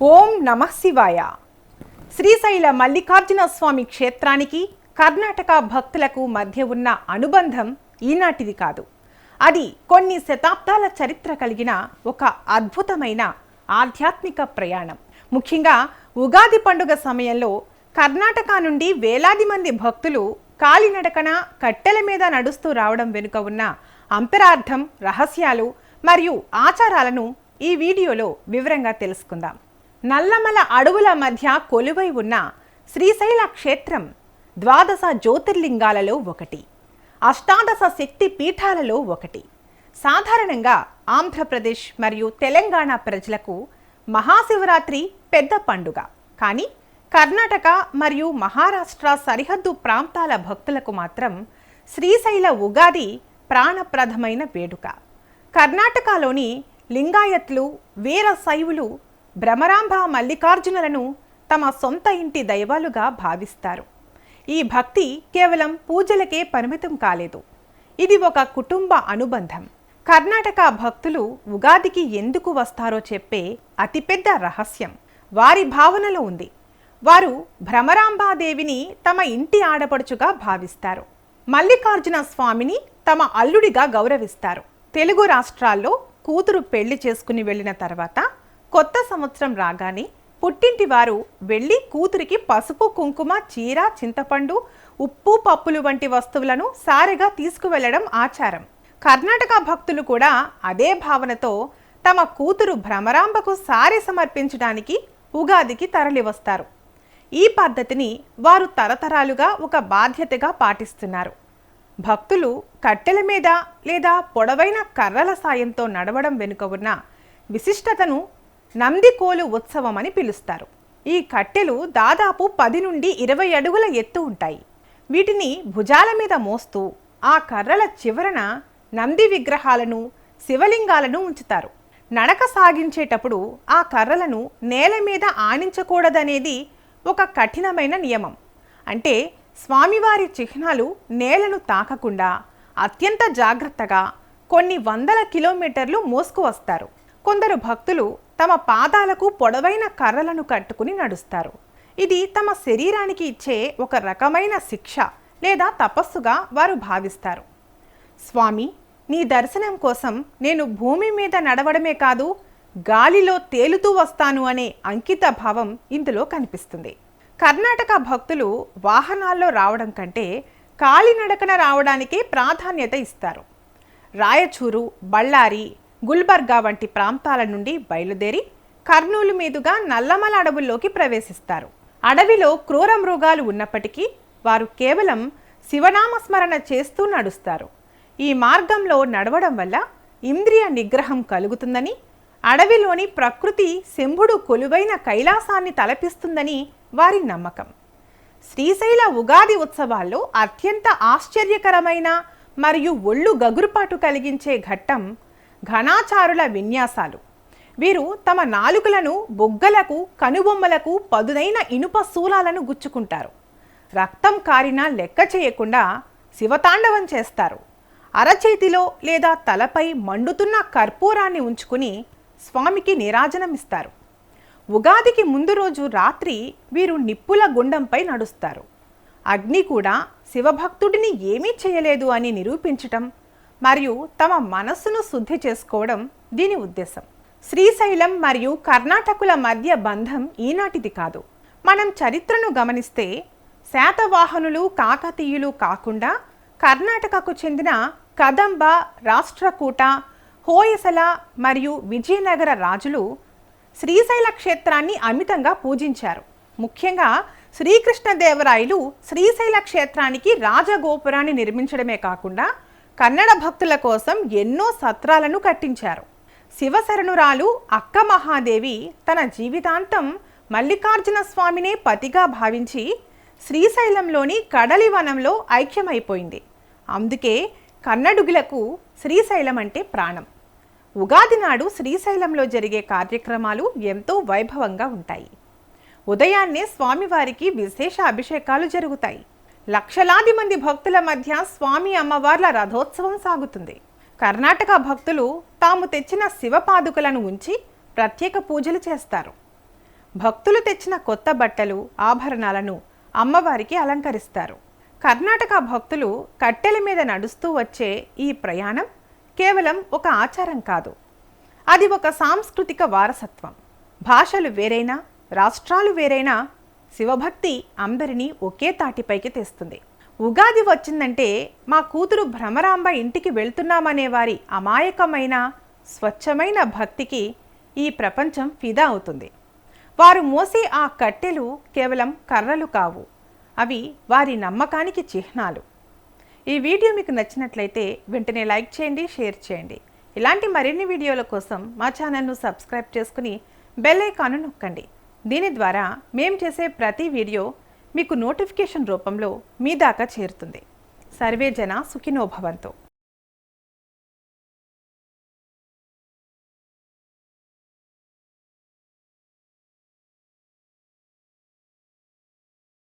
ఓం నమః శివాయ. శ్రీశైల మల్లికార్జున స్వామి క్షేత్రానికి కర్ణాటక భక్తులకు మధ్య ఉన్న అనుబంధం ఈనాటిది కాదు. అది కొన్ని శతాబ్దాల చరిత్ర కలిగిన ఒక అద్భుతమైన ఆధ్యాత్మిక ప్రయాణం. ముఖ్యంగా ఉగాది పండుగ సమయంలో కర్ణాటక నుండి వేలాది మంది భక్తులు కాలినడకన కట్టెల మీద నడుస్తూ రావడం వెనుక ఉన్న అంతరార్థం, రహస్యాలు మరియు ఆచారాలను ఈ వీడియోలో వివరంగా తెలుసుకుందాం. నల్లమల అడవుల మధ్య కొలువై ఉన్న శ్రీశైల క్షేత్రం 12 జ్యోతిర్లింగాలలో ఒకటి, అష్టాదశ శక్తి పీఠాలలో ఒకటి. సాధారణంగా ఆంధ్రప్రదేశ్ మరియు తెలంగాణ ప్రజలకు మహాశివరాత్రి పెద్ద పండుగ. కానీ కర్ణాటక మరియు మహారాష్ట్ర సరిహద్దు ప్రాంతాల భక్తులకు మాత్రం శ్రీశైల ఉగాది ప్రాణప్రదమైన వేడుక. కర్ణాటకలోని లింగాయత్లు, వీర శైవులు భ్రమరాంబ మల్లికార్జునులను తమ సొంత ఇంటి దైవాలుగా భావిస్తారు. ఈ భక్తి కేవలం పూజలకే పరిమితం కాలేదు, ఇది ఒక కుటుంబ అనుబంధం. కర్ణాటక భక్తులు ఉగాదికి ఎందుకు వస్తారో చెప్పే అతిపెద్ద రహస్యం వారి భావనలో ఉంది. వారు భ్రమరాంబాదేవిని తమ ఇంటి ఆడపడుచుగా భావిస్తారు. మల్లికార్జున స్వామిని తమ అల్లుడిగా గౌరవిస్తారు. తెలుగు రాష్ట్రాల్లో కూతురు పెళ్లి చేసుకుని వెళ్ళిన తర్వాత కొత్త సంవత్సరం రాగానే పుట్టింటి వారు వెళ్ళి కూతురికి పసుపు, కుంకుమ, చీర, చింతపండు, ఉప్పు, పప్పులు వంటి వస్తువులను సారెగా తీసుకువెళ్లడం ఆచారం. కర్ణాటక భక్తులు కూడా అదే భావనతో తమ కూతురు భ్రమరాంబకు సారె సమర్పించడానికి ఉగాదికి తరలివస్తారు. ఈ పద్ధతిని వారు తరతరాలుగా ఒక బాధ్యతగా పాటిస్తున్నారు. భక్తులు కట్టెల మీద లేదా పొడవైన కర్రల సాయంతో నడవడం వెనుక ఉన్న విశిష్టతను నందికోలు ఉత్సవం అని పిలుస్తారు. ఈ కట్టెలు దాదాపు 10 నుండి 20 అడుగుల ఎత్తు ఉంటాయి. వీటిని భుజాల మీద మోస్తూ ఆ కర్రల చివరన నంది విగ్రహాలను, శివలింగాలను ఉంచుతారు. నడక సాగించేటప్పుడు ఆ కర్రలను నేల మీద ఆనించకూడదనేది ఒక కఠినమైన నియమం. అంటే స్వామివారి చిహ్నాలు నేలను తాకకుండా అత్యంత జాగ్రత్తగా కొన్ని వందల కిలోమీటర్లు మోసుకు వస్తారు. కొందరు భక్తులు తమ పాదాలకు పొడవైన కర్రలను కట్టుకుని నడుస్తారు. ఇది తమ శరీరానికి ఇచ్చే ఒక రకమైన శిక్ష లేదా తపస్సుగా వారు భావిస్తారు. స్వామి, నీ దర్శనం కోసం నేను భూమి మీద నడవడమే కాదు, గాలిలో తేలుతూ వస్తాను అనే అంకిత భావం ఇందులో కనిపిస్తుంది. కర్ణాటక భక్తులు వాహనాల్లో రావడం కంటే కాలినడకన రావడానికే ప్రాధాన్యత ఇస్తారు. రాయచూరు, బళ్ళారి, గుల్బర్గా వంటి ప్రాంతాల నుండి బయలుదేరి కర్నూలు మీదుగా నల్లమల అడవుల్లోకి ప్రవేశిస్తారు. అడవిలో క్రూర మృగాలు ఉన్నప్పటికీ వారు కేవలం శివనామస్మరణ చేస్తూ నడుస్తారు. ఈ మార్గంలో నడవడం వల్ల ఇంద్రియ నిగ్రహం కలుగుతుందని, అడవిలోని ప్రకృతి శంభుడు కొలువైన కైలాసాన్ని తలపిస్తుందని వారి నమ్మకం. శ్రీశైల ఉగాది ఉత్సవాల్లో అత్యంత ఆశ్చర్యకరమైన మరియు ఒళ్ళు గగురుపాటు కలిగించే ఘట్టం ఘనాచారుల విన్యాసాలు. వీరు తమ నాలుకలను బొగ్గలకు, కనుబొమ్మలకు పదునైన ఇనుప శూలాలను గుచ్చుకుంటారు. రక్తం కారినా లెక్క చేయకుండా శివతాండవం చేస్తారు. అరచేతిలో లేదా తలపై మండుతున్న కర్పూరాన్ని ఉంచుకుని స్వామికి నీరాజనమిస్తారు. ఉగాదికి ముందు రోజు రాత్రి వీరు నిప్పుల గుండంపై నడుస్తారు. అగ్ని కూడా శివభక్తుడిని ఏమీ చేయలేదు అని నిరూపించటం మరియు తమ మనస్సును శుద్ధి చేసుకోవడం దీని ఉద్దేశం. శ్రీశైలం మరియు కర్ణాటకుల మధ్య బంధం ఈనాటిది కాదు. మనం చరిత్రను గమనిస్తే శాతవాహనులు, కాకతీయులు కాకుండా కర్ణాటకకు చెందిన కదంబ, రాష్ట్రకూట, హోయసల మరియు విజయనగర రాజులు శ్రీశైల క్షేత్రాన్ని అమితంగా పూజించారు. ముఖ్యంగా శ్రీకృష్ణదేవరాయలు శ్రీశైల క్షేత్రానికి రాజగోపురాన్ని నిర్మించడమే కాకుండా కన్నడ భక్తుల కోసం ఎన్నో సత్రాలను కట్టించారు. శివశరణురాలు అక్క మహాదేవి తన జీవితాంతం మల్లికార్జున స్వామినే పతిగా భావించి శ్రీశైలంలోని కడలివనంలో ఐక్యమైపోయింది. అందుకే కన్నడుగులకు శ్రీశైలం అంటే ప్రాణం. ఉగాది నాడు శ్రీశైలంలో జరిగే కార్యక్రమాలు ఎంతో వైభవంగా ఉంటాయి. ఉదయాన్నే స్వామివారికి విశేష అభిషేకాలు జరుగుతాయి. లక్షలాది మంది భక్తుల మధ్య స్వామి అమ్మవార్ల రథోత్సవం సాగుతుంది. కర్ణాటక భక్తులు తాము తెచ్చిన శివపాదుకలను ఉంచి ప్రత్యేక పూజలు చేస్తారు. భక్తులు తెచ్చిన కొత్త బట్టలు, ఆభరణాలను అమ్మవారికి అలంకరిస్తారు. కర్ణాటక భక్తులు కట్టెల మీద నడుస్తూ వచ్చే ఈ ప్రయాణం కేవలం ఒక ఆచారం కాదు, అది ఒక సాంస్కృతిక వారసత్వం. భాషలు వేరైనా, రాష్ట్రాలు వేరైనా శివభక్తి అందరినీ ఒకే తాటిపైకి తెస్తుంది. ఉగాది వచ్చిందంటే మా కూతురు భ్రమరాంబ ఇంటికి వెళ్తున్నామనే వారి అమాయకమైన, స్వచ్ఛమైన భక్తికి ఈ ప్రపంచం ఫిదా అవుతుంది. వారు మోసే ఆ కట్టెలు కేవలం కర్రలు కావు, అవి వారి నమ్మకానికి చిహ్నాలు. ఈ వీడియో మీకు నచ్చినట్లయితే వెంటనే లైక్ చేయండి, షేర్ చేయండి. ఇలాంటి మరిన్ని వీడియోల కోసం మా ఛానల్ను సబ్స్క్రైబ్ చేసుకుని బెల్ ఐకాన్ను నొక్కండి. దీని ద్వారా మేము చేసే ప్రతి వీడియో మీకు నోటిఫికేషన్ రూపంలో మీ దాకా చేరుతుంది. సర్వే జన సుఖినో భవంతు.